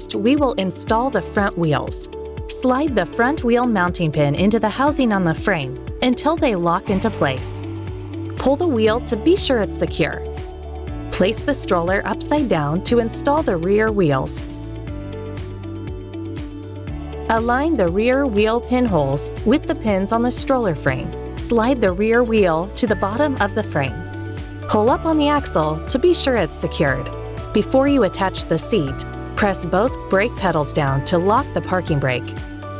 First, we will install the front wheels. Slide the front wheel mounting pin into the housing on the frame until they lock into place. Pull the wheel to be sure it's secure. Place the stroller upside down to install the rear wheels. Align the rear wheel pinholes with the pins on the stroller frame. Slide the rear wheel to the bottom of the frame. Pull up on the axle to be sure it's secured. Before you attach the seat, press both brake pedals down to lock the parking brake.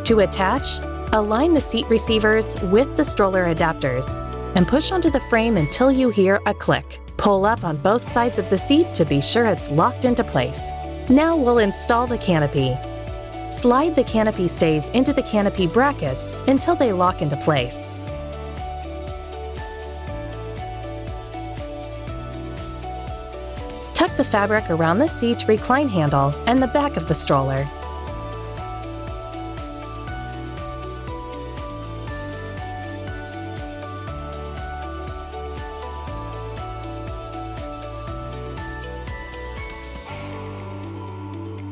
To attach, align the seat receivers with the stroller adapters and push onto the frame until you hear a click. Pull up on both sides of the seat to be sure it's locked into place. Now we'll install the canopy. Slide the canopy stays into the canopy brackets until they lock into place. Tuck the fabric around the seat recline handle and the back of the stroller.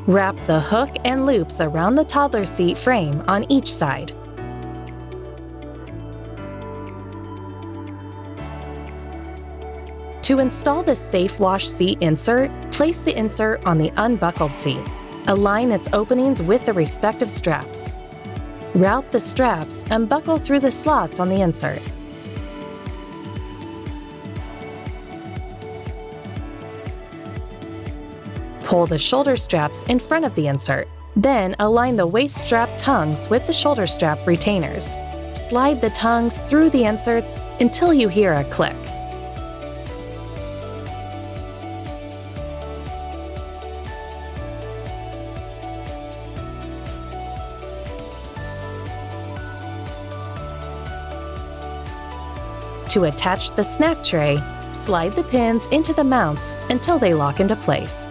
Wrap the hook and loops around the toddler seat frame on each side. To install the Safe Wash seat insert, place the insert on the unbuckled seat. Align its openings with the respective straps. Route the straps and buckle through the slots on the insert. Pull the shoulder straps in front of the insert. Then align the waist strap tongues with the shoulder strap retainers. Slide the tongues through the inserts until you hear a click. To attach the snack tray, slide the pins into the mounts until they lock into place.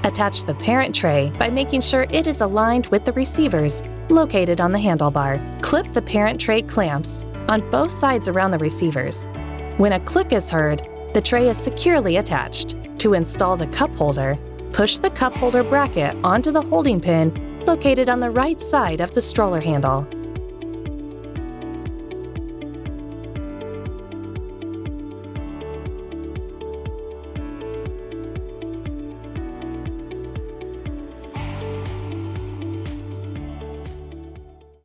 Attach the parent tray by making sure it is aligned with the receivers located on the handlebar. Clip the parent tray clamps on both sides around the receivers. When a click is heard, the tray is securely attached. To install the cup holder, push the cup holder bracket onto the holding pin located on the right side of the stroller handle.